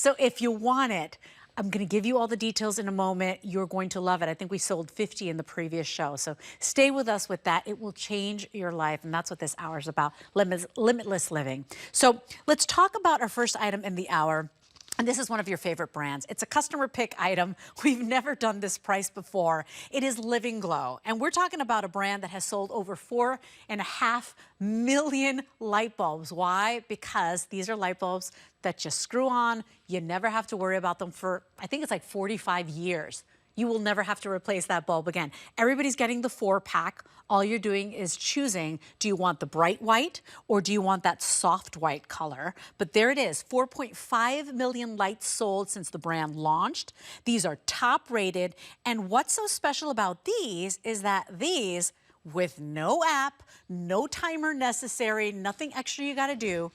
So if you want it, I'm going to give you all the details in a moment. You're going to love it. I think we sold 50 in the previous show. So stay with us with that. It will change your life. And that's what this hour is about, limitless living. So let's talk about our first item in the hour. And this is one of your favorite brands. It's a customer pick item. We've never done this price before. It is Living Glow. And we're talking about a brand that has sold over 4.5 million light bulbs. Why? Because these are light bulbs that just screw on. You never have to worry about them for, I think it's like 45 years. You will never have to replace that bulb again. Everybody's getting the 4-pack. All you're doing is choosing, do you want the bright white or do you want that soft white color? But there it is, 4.5 million lights sold since the brand launched. These are top rated. And what's so special about these is that these, with no app, no timer necessary, nothing extra you gotta do,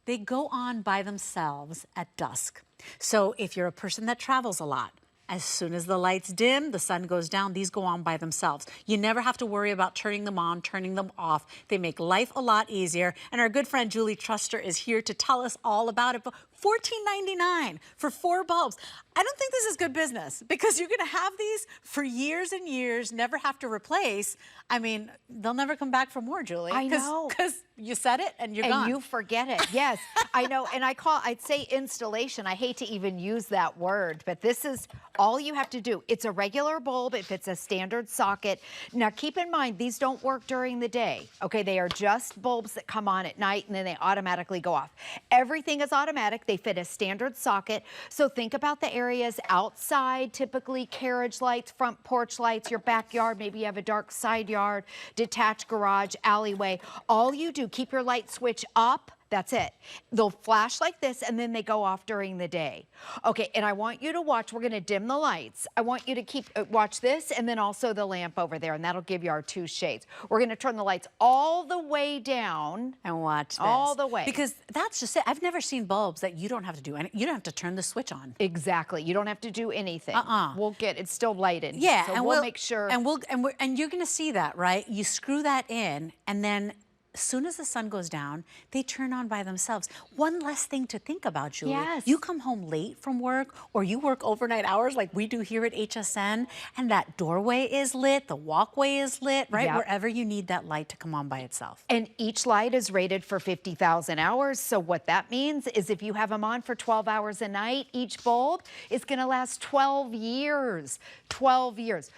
they go on by themselves at dusk. So if you're a person that travels a lot, as soon as the lights dim, the sun goes down, these go on by themselves. You never have to worry about turning them on, turning them off. They make life a lot easier. And our good friend Julie Truster is here to tell us all about it. But $14.99 for 4 bulbs. I don't think this is good business because you're gonna have these for years and years, never have to replace. I mean, they'll never come back for more, Julie. I know. Because you said it and you're gone. And you forget it, yes. I know, and I'd say installation. I hate to even use that word, but this is all you have to do. It's a regular bulb if it's a standard socket. Now keep in mind, these don't work during the day, okay? They are just bulbs that come on at night and then they automatically go off. Everything is automatic. They fit a standard socket. So think about the areas outside, typically carriage lights, front porch lights, your backyard, maybe you have a dark side yard, detached garage, alleyway. All you do, keep your light switch up. That's it. They'll flash like this and then they go off during the day. Okay, and I want you to watch, we're gonna dim the lights. I want you to watch this and then also the lamp over there, and that'll give you our 2 shades. We're gonna turn the lights all the way down. And watch this. All the way. Because that's just it. I've never seen bulbs that you don't have to do anything. You don't have to turn the switch on. Exactly. You don't have to do anything. We'll get it's still lighted. Yeah, so and we'll make sure. And you're gonna see that, right? You screw that in, and then as soon as the sun goes down, they turn on by themselves. One less thing to think about, Julie. Yes. You come home late from work or you work overnight hours like we do here at HSN, and that doorway is lit, the walkway is lit, right? Yep. Wherever you need that light to come on by itself. And each light is rated for 50,000 hours. So what that means is if you have them on for 12 hours a night, each bulb is gonna last 12 years. 12 years.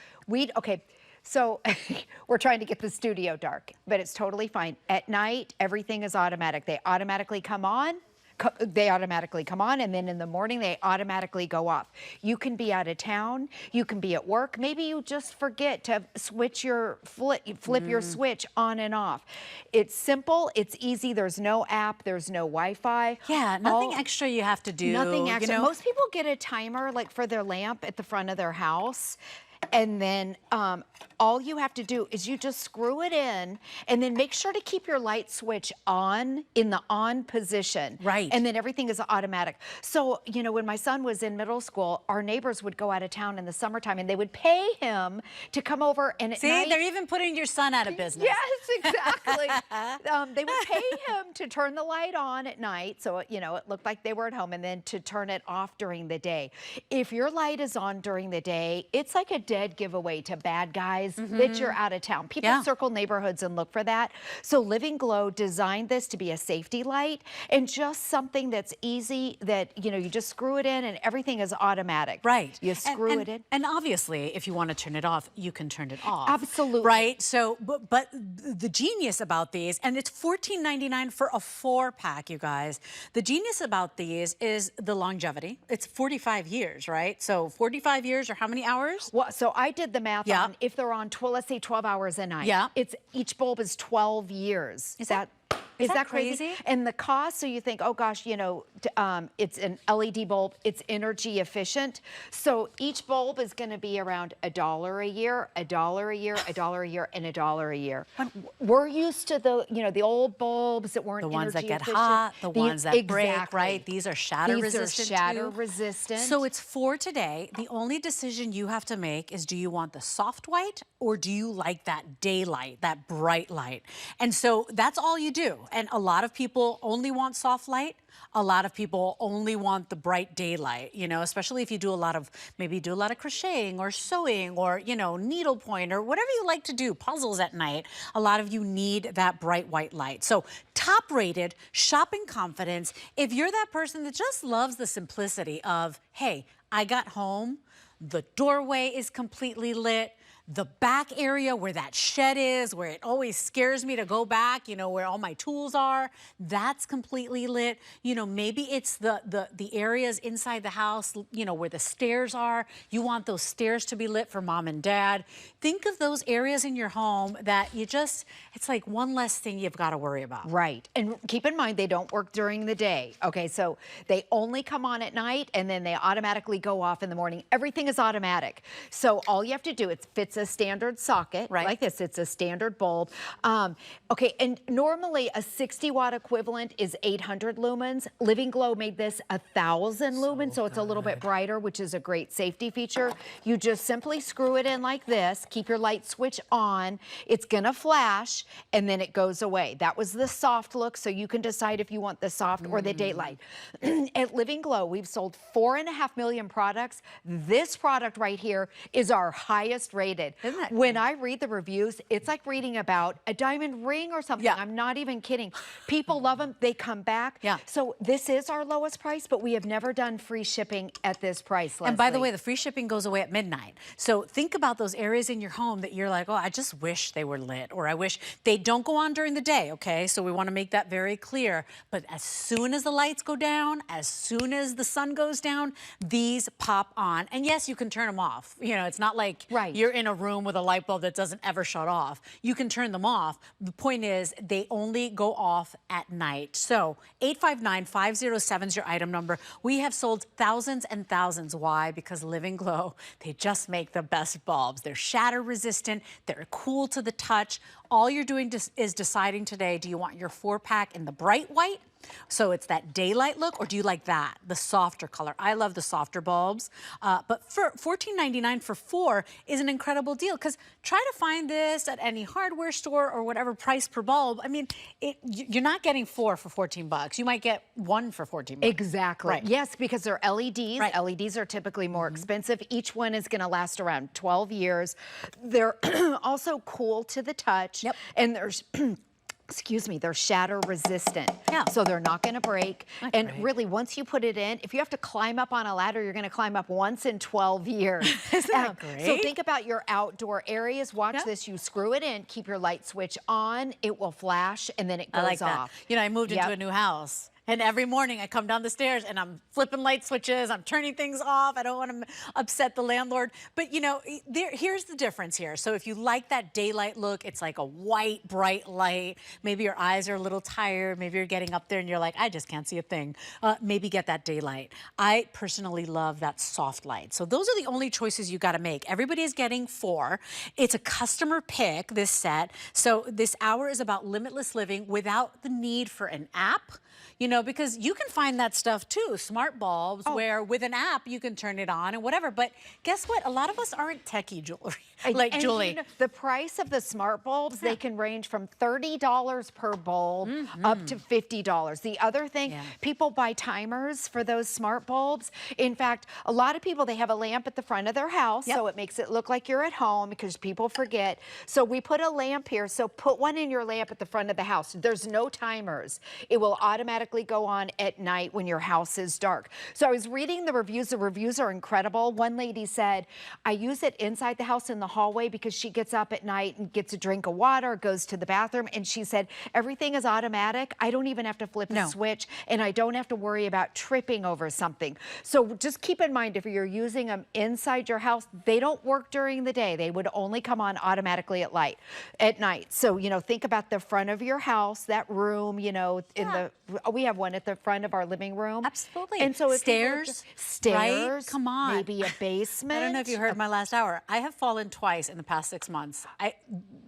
Okay. So we're trying to get the studio dark, but it's totally fine. At night, everything is automatic. They automatically come on. And then in the morning they automatically go off. You can be out of town, you can be at work, maybe you just forget to switch your flip your switch on and off. It's simple, it's easy, there's no app, there's no Wi-Fi. Yeah, nothing extra you have to do. Nothing extra. You know? Most people get a timer like for their lamp at the front of their house. And then all you have to do is you just screw it in and then make sure to keep your light switch on in the on position. Right. And then everything is automatic. So, you know, when my son was in middle school, our neighbors would go out of town in the summertime and they would pay him to come over and at night. See, they're even putting your son out of business. Yes, exactly. They would pay him to turn the light on at night. So, you know, it looked like they were at home, and then to turn it off during the day. If your light is on during the day, it's like a dead giveaway to bad guys that you're out of town. People circle neighborhoods and look for that. So Living Glow designed this to be a safety light and just something that's easy that, you know, you just screw it in and everything is automatic. Right. You screw it in. And obviously, if you want to turn it off, you can turn it off. Absolutely. Right? So, but the genius about these, and it's $14.99 for a 4-pack, you guys. The genius about these is the longevity. It's 45 years, right? So 45 years or how many hours? Well, so I did the math on if they're on, let's say 12 hours a night. Yeah. It's each bulb is 12 years. Is that crazy? And the cost, so you think, oh gosh, you know, it's an LED bulb, it's energy efficient. So each bulb is gonna be around $1 a year, $1 a year, $1 a year, and $1 a year. We're used to the, you know, the old bulbs that weren't energy efficient. The ones that get efficient. hot, the ones that break, Exactly. right? These are shatter resistant. These are shatter resistant. So it's for today. The only decision you have to make is, do you want the soft white or do you like that daylight, that bright light? And so that's all you do. do. And a lot of people only want soft light. A lot of people only want the bright daylight, you know, especially if you do a lot of, maybe do a lot of crocheting or sewing or, you know, needlepoint or whatever you like to do, puzzles at night. A lot of you need that bright white light. So top rated, shopping confidence. If you're that person that just loves the simplicity of, hey, I got home, the doorway is completely lit, the back area where that shed is, where it always scares me to go back, you know, where all my tools are, that's completely lit. You know, maybe it's the areas inside the house, you know, where the stairs are. You want those stairs to be lit for mom and dad. Think of those areas in your home that you just, it's like one less thing you've got to worry about. Right. And keep in mind, they don't work during the day. Okay, so they only come on at night and then they automatically go off in the morning. Everything is automatic. So all you have to do, it fits a standard socket, right, like this. It's a standard bulb. Okay, and normally a 60-watt equivalent is 800 lumens. Living Glow made this 1,000 lumens, so it's a little bit brighter, which is a great safety feature. You just simply screw it in like this, keep your light switch on. It's gonna flash, and then it goes away. That was the soft look, so you can decide if you want the soft or the daylight. At Living Glow, we've sold 4.5 million products. This product right here is our highest rated. When I read the reviews, it's like reading about a diamond ring or something. Yeah. I'm not even kidding. People love them. They come back. Yeah. So this is our lowest price, but we have never done free shipping at this price, Leslie. And by the way, the free shipping goes away at midnight. So think about those areas in your home that you're like, oh, I just wish they were lit, or I wish they don't go on during the day, okay? So we want to make that very clear. But as soon as the lights go down, as soon as the sun goes down, these pop on. And yes, you can turn them off. You know, it's not like you're in a room with a light bulb that doesn't ever shut off. You can turn them off. The point is they only go off at night. So 859-507 is your item number. We have sold thousands and thousands. Why? Because Living Glow, they just make the best bulbs. They're shatter resistant. They're cool to the touch. All you're doing is deciding today, do you want your 4-pack in the bright white? So it's that daylight look, or do you like that, the softer color? I love the softer bulbs, but for $14.99 for 4 is an incredible deal, because try to find this at any hardware store or whatever price per bulb. I mean, you're not getting 4 for 14 bucks. You might get 1 for 14 bucks. Exactly. Right. Yes, because they're LEDs. Right. LEDs are typically more expensive. Each one is going to last around 12 years. They're also cool to the touch. Yep. And there's excuse me, they're shatter resistant. Yeah. So they're not going to break. And really, once you put it in, if you have to climb up on a ladder, you're going to climb up once in 12 years. Isn't that great? So think about your outdoor areas. Watch this. You screw it in, keep your light switch on, it will flash, and then it goes off. That. You know, I moved into a new house. And every morning I come down the stairs and I'm flipping light switches, I'm turning things off. I don't want to upset the landlord. But you know, here's the difference here. So if you like that daylight look, it's like a white, bright light. Maybe your eyes are a little tired. Maybe you're getting up there and you're like, I just can't see a thing. Maybe get that daylight. I personally love that soft light. So those are the only choices you got to make. Everybody is getting 4. It's a customer pick, this set. So this hour is about limitless living without the need for an app. You know, because you can find that stuff too, smart bulbs, where with an app you can turn it on and whatever. But guess what? A lot of us aren't techie, like Julie. You know, the price of the smart bulbs, they can range from $30 per bulb up to $50. The other thing, people buy timers for those smart bulbs. In fact, a lot of people, they have a lamp at the front of their house, so it makes it look like you're at home because people forget. So we put a lamp here, so put one in your lamp at the front of the house. There's no timers. It will automatically go on at night when your house is dark. So I was reading the reviews. The reviews are incredible. One lady said, I use it inside the house in the hallway because she gets up at night and gets a drink of water, goes to the bathroom, and she said, everything is automatic. I don't even have to flip a switch, and I don't have to worry about tripping over something. So just keep in mind, if you're using them inside your house, they don't work during the day. They would only come on automatically at night. So, you know, think about the front of your house, that room, you know, in the we have one at the front of our living room. Absolutely. And so stairs, stairs, right? Come on. maybe a basement. I don't know if you heard my last hour. I have fallen twice in the past 6 months.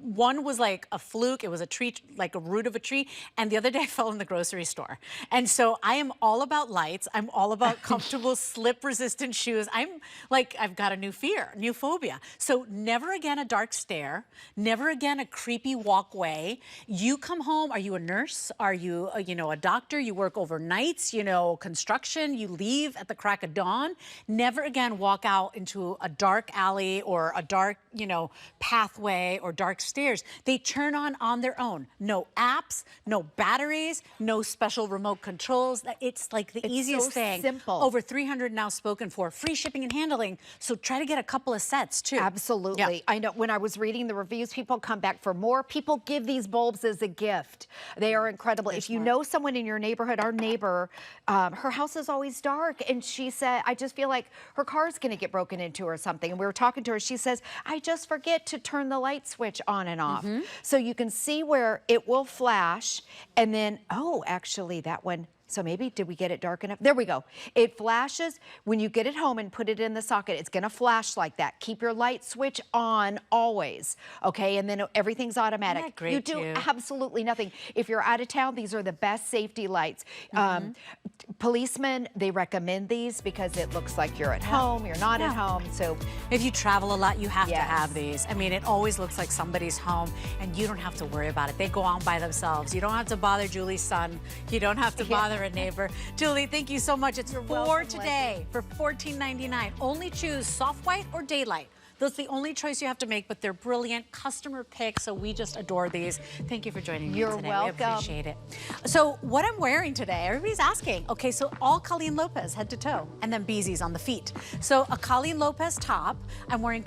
One was like a fluke. It was a tree, like a root of a tree. And the other day I fell in the grocery store. And so I am all about lights. I'm all about comfortable slip-resistant shoes. I'm like, I've got a new fear, new phobia. So never again a dark stair. Never again a creepy walkway. You come home, are you a nurse? Are you, a doctor? You work overnights, construction. You leave at the crack of dawn. Never again walk out into a dark alley or a dark, pathway or dark stairs. They turn on their own. No apps, no batteries, no special remote controls. It's like the easiest thing. Simple. Over 300 now spoken for. Free shipping and handling. So try to get a couple of sets too. Absolutely. Yeah. I know when I was reading the reviews, people come back for more. People give these bulbs as a gift. They are incredible. If you know someone in your neighborhood, our neighbor, her house is always dark. And she said, I just feel like her car's going to get broken into or something. And we were talking to her. She says, I just forget to turn the light switch on and off. So you can see where it will flash. And then, oh, actually that one. So maybe, did we get it dark enough? There we go. It flashes. When you get it home and put it in the socket, it's going to flash like that. Keep your light switch on always, okay? And then everything's automatic. Isn't that great, you do absolutely nothing. If you're out of town, these are the best safety lights. Policemen, they recommend these because it looks like you're at home, you're not at home. So if you travel a lot, you have to have these. I mean, it always looks like somebody's home and you don't have to worry about it. They go on by themselves. You don't have to bother Julie's son. You don't have to bother a neighbor. Julie, thank you so much. It's for today for $14.99. Only choose soft white or daylight. Those are the only choice you have to make, but they're brilliant customer picks, so we just adore these. Thank you for joining me today. Welcome. We appreciate it. So what I'm wearing today, everybody's asking. Okay, so all Colleen Lopez head to toe, and then Beezy's on the feet. So a Colleen Lopez top. I'm wearing